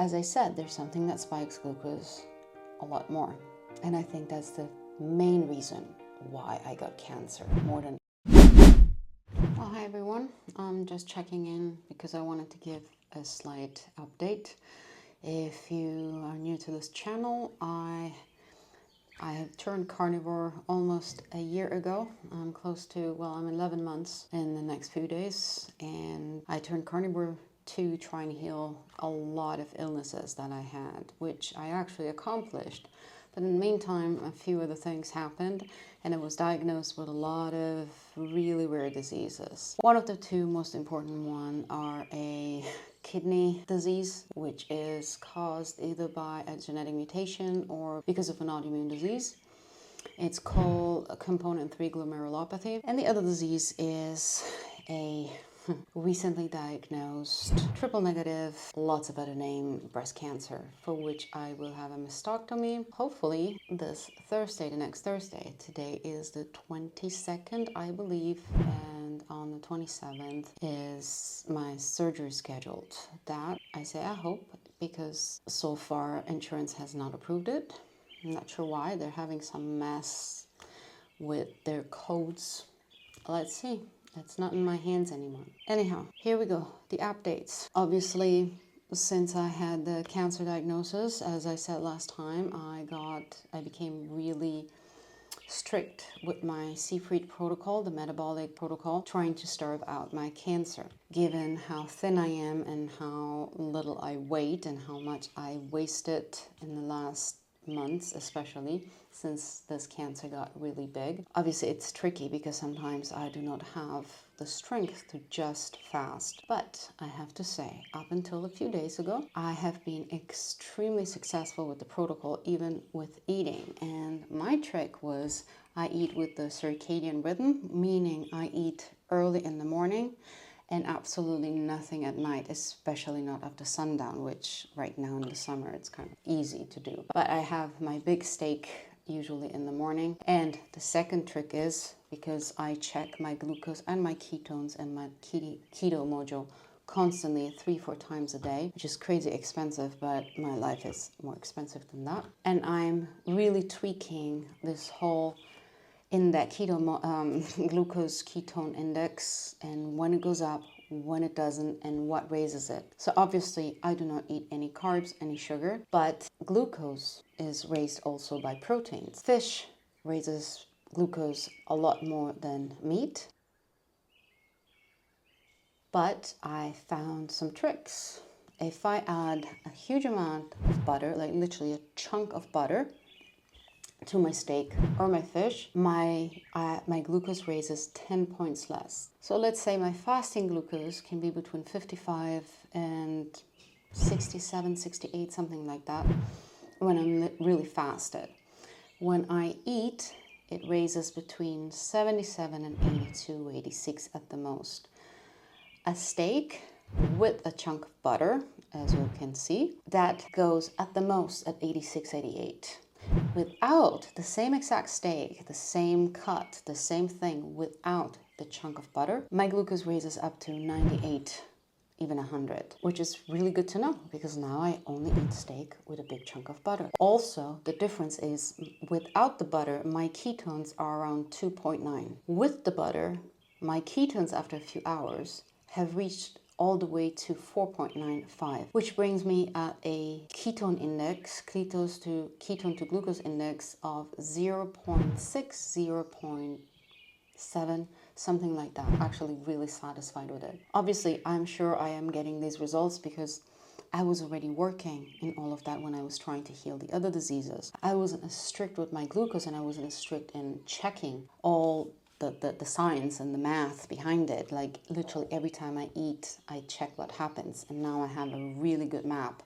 as I said, there's something that spikes glucose a lot more. And I think that's the main reason why I got cancer more than... Well, hi everyone. I'm just checking in because I wanted to give a slight update. If you are new to this channel, I have turned carnivore almost a year ago. I'm close to, well, I'm 11 months in the next few days. And I turned carnivore to try and heal a lot of illnesses that I had, which I actually accomplished. But in the meantime, a few other things happened, and I was diagnosed with a lot of really rare diseases. One of the two most important ones are a kidney disease, which is caused either by a genetic mutation or because of an autoimmune disease. It's called a component 3 glomerulopathy. And the other disease is a recently diagnosed triple negative, lots of other name, breast cancer, for which I will have a mastectomy hopefully this Thursday, the next Thursday. Today is the 22nd, I believe, and on the 27th is my surgery scheduled. That I say I hope, because so far insurance has not approved it. I'm not sure why. They're having some mess with their codes. Let's see. It's not in my hands anymore. Anyhow, here we go. The updates. Obviously, since I had the cancer diagnosis, as I said last time, I became really strict with my Seyfried protocol, the metabolic protocol, trying to starve out my cancer. Given how thin I am and how little I weighed and how much I wasted in the last months, especially since this cancer got really big. Obviously it's tricky because sometimes I do not have the strength to just fast, but I have to say, up until a few days ago, I have been extremely successful with the protocol, even with eating. And my trick was I eat with the circadian rhythm, meaning I eat early in the morning and absolutely nothing at night, especially not after sundown, which right now in the summer it's kind of easy to do. But I have my big steak usually in the morning. And the second trick is, because I check my glucose and my ketones and my Keto-Mojo constantly 3-4 times a day, which is crazy expensive, but my life is more expensive than that. And I'm really tweaking this whole index, glucose ketone index, and when it goes up, when it doesn't, and what raises it. So obviously I do not eat any carbs, any sugar, but glucose is raised also by proteins. Fish raises glucose a lot more than meat. But I found some tricks. If I add a huge amount of butter, like literally a chunk of butter, to my steak or my fish, my glucose raises 10 points less. So let's say my fasting glucose can be between 55 and 67, 68, something like that, when I'm really fasted. When I eat, it raises between 77 and 82, 86 at the most. A steak with a chunk of butter, as you can see, that goes at the most at 86, 88. Without the same exact steak, the same cut, the same thing, without the chunk of butter, my glucose raises up to 98, even 100, which is really good to know because now I only eat steak with a big chunk of butter. Also, the difference is without the butter, my ketones are around 2.9. With the butter, my ketones after a few hours have reached all the way to 4.95, which brings me at a ketone index, ketone to glucose index of 0.6, 0.7, something like that. Actually really satisfied with it. Obviously, I'm sure I am getting these results because I was already working in all of that when I was trying to heal the other diseases. I wasn't as strict with my glucose and I wasn't as strict in checking all the science and the math behind it. Like literally every time I eat, I check what happens. And now I have a really good map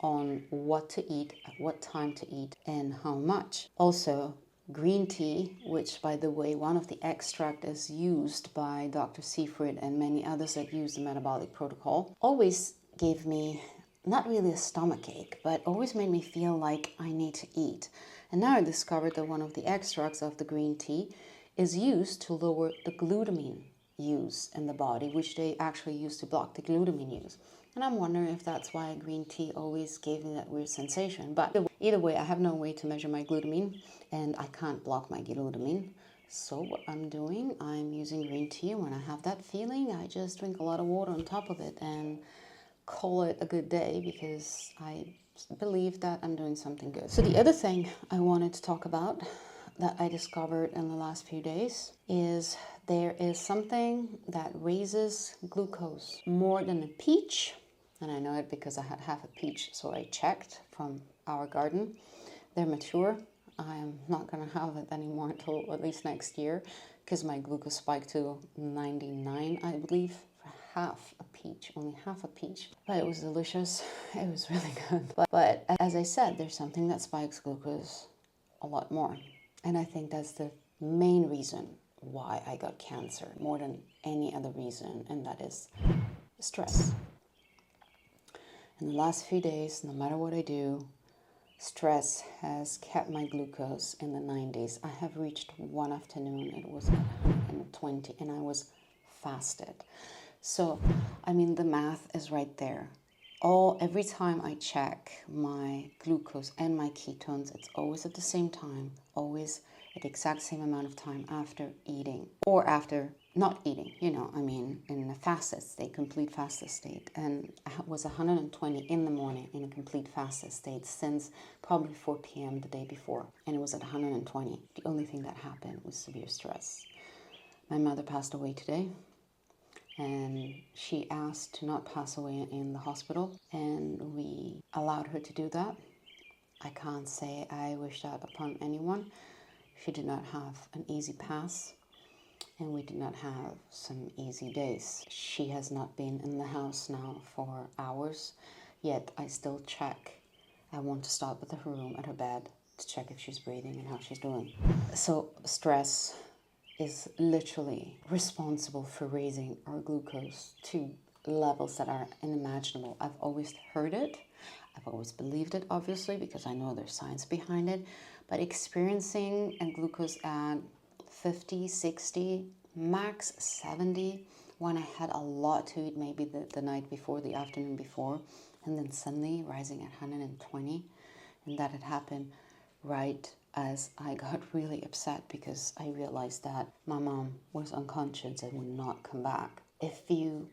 on what to eat, at what time to eat, and how much. Also, green tea, which by the way, one of the extract is used by Dr. Seyfried and many others that use the metabolic protocol, always gave me not really a stomach ache, but always made me feel like I need to eat. And now I discovered that one of the extracts of the green tea is used to lower the glutamine use in the body, which they actually use to block the glutamine use. And I'm wondering if that's why green tea always gave me that weird sensation. But either way, I have no way to measure my glutamine, and I can't block my glutamine. So what I'm doing, I'm using green tea, and when I have that feeling, I just drink a lot of water on top of it and call it a good day, because I believe that I'm doing something good. So the other thing I wanted to talk about that I discovered in the last few days is there is something that raises glucose more than a peach. And I know it because I had half a peach, so I checked from our garden. They're mature. I am not going to have it anymore until at least next year, because my glucose spiked to 99, I believe, for half a peach, only half a peach. But it was delicious. It was really good. But as I said, there's something that spikes glucose a lot more. And I think that's the main reason why I got cancer, more than any other reason, and that is stress. In the last few days, no matter what I do, stress has kept my glucose in the 90s. I have reached one afternoon, it was at 120, and I was fasted. So, I mean, the math is right there. Every time I check my glucose and my ketones, it's always at the same time, always at the exact same amount of time after eating or after not eating, in a fasted state, complete fasted state. And I was 120 in the morning in a complete fasted state since probably 4 p.m. the day before. And it was at 120. The only thing that happened was severe stress. My mother passed away today, and she asked to not pass away in the hospital, and we allowed her to do that. I can't say I wish that upon anyone. She did not have an easy pass, and we did not have some easy days. She has not been in the house now for hours, yet I still check. I want to stop at her room, at her bed, to check if she's breathing and how she's doing. So stress is literally responsible for raising our glucose to levels that are unimaginable. I've always heard it. I've always believed it, obviously, because I know there's science behind it. But experiencing a glucose at 50, 60, max 70, when I had a lot to eat, maybe the night before, the afternoon before, and then suddenly rising at 120, and that had happened right as I got really upset because I realized that my mom was unconscious and would not come back. If you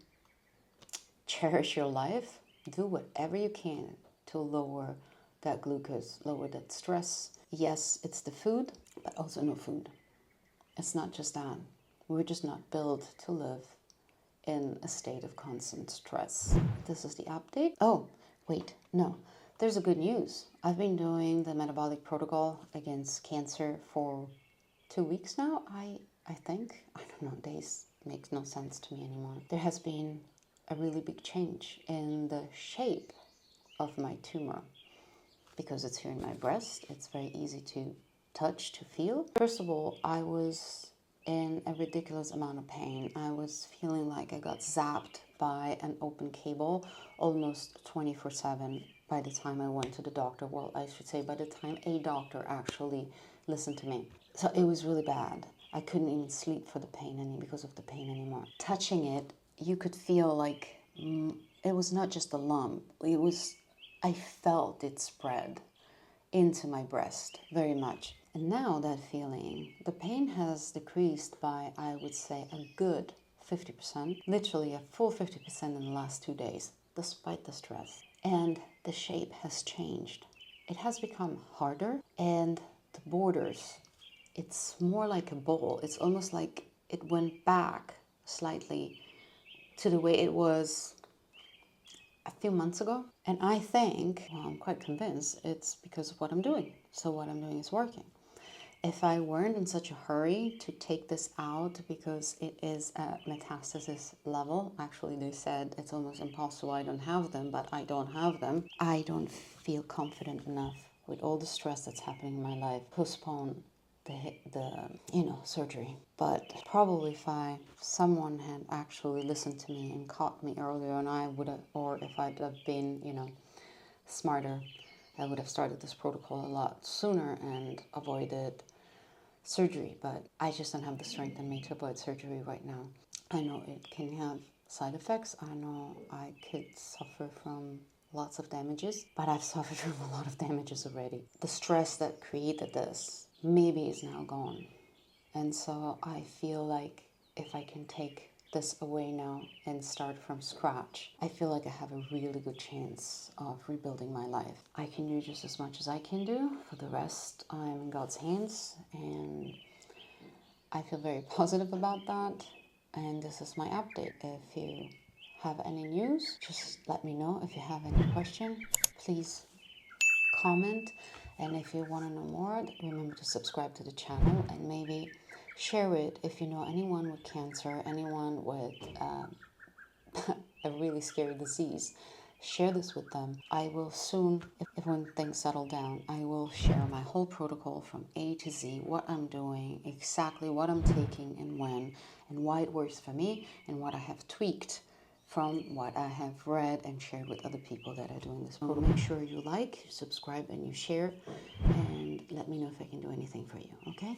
cherish your life, do whatever you can to lower that glucose, lower that stress. Yes, it's the food, but also no food. It's not just that. We're just not built to live in a state of constant stress. This is the update. Oh, wait, no. There's a good news. I've been doing the metabolic protocol against cancer for 2 weeks now, I think. I don't know, days makes no sense to me anymore. There has been a really big change in the shape of my tumor. Because it's here in my breast, it's very easy to touch, to feel. First of all, I was in a ridiculous amount of pain. I was feeling like I got zapped by an open cable almost 24/7 by the time I went to the doctor. Well, I should say by the time a doctor actually listened to me. So it was really bad. I couldn't even sleep for the pain because of the pain anymore. Touching it, you could feel like it was not just a lump. I felt it spread into my breast very much. And now that feeling, the pain has decreased by, I would say, a good 50%, literally a full 50% in the last 2 days, despite the stress. And the shape has changed. It has become harder, and the borders, it's more like a bowl. It's almost like it went back slightly to the way it was a few months ago. And I think, well, I'm quite convinced it's because of what I'm doing. So what I'm doing is working. If I weren't in such a hurry to take this out because it is at metastasis level, actually they said it's almost impossible, I don't have them, but I don't have them. I don't feel confident enough with all the stress that's happening in my life, postpone the surgery. But probably if someone had actually listened to me and caught me earlier, and I would have, or if I'd have been, smarter, I would have started this protocol a lot sooner and avoided surgery. But I just don't have the strength in me to avoid surgery right now. I know it can have side effects. I know I could suffer from lots of damages, but I've suffered from a lot of damages already. The stress that created this maybe is now gone. And so I feel like if I can take this away now and start from scratch, I feel like I have a really good chance of rebuilding my life. I can do just as much as I can do. For the rest, I'm in God's hands, and I feel very positive about that. And this is my update. If you have any news, just let me know. If you have any question, please comment. And if you want to know more, remember to subscribe to the channel and maybe share it if you know anyone with cancer, anyone with a really scary disease. Share this with them. I will soon, if when things settle down, I will share my whole protocol from A to Z, what I'm doing, exactly what I'm taking and when, and why it works for me, and what I have tweaked from what I have read and shared with other people that are doing this. So make sure you like, subscribe, and you share, and let me know if I can do anything for you, okay?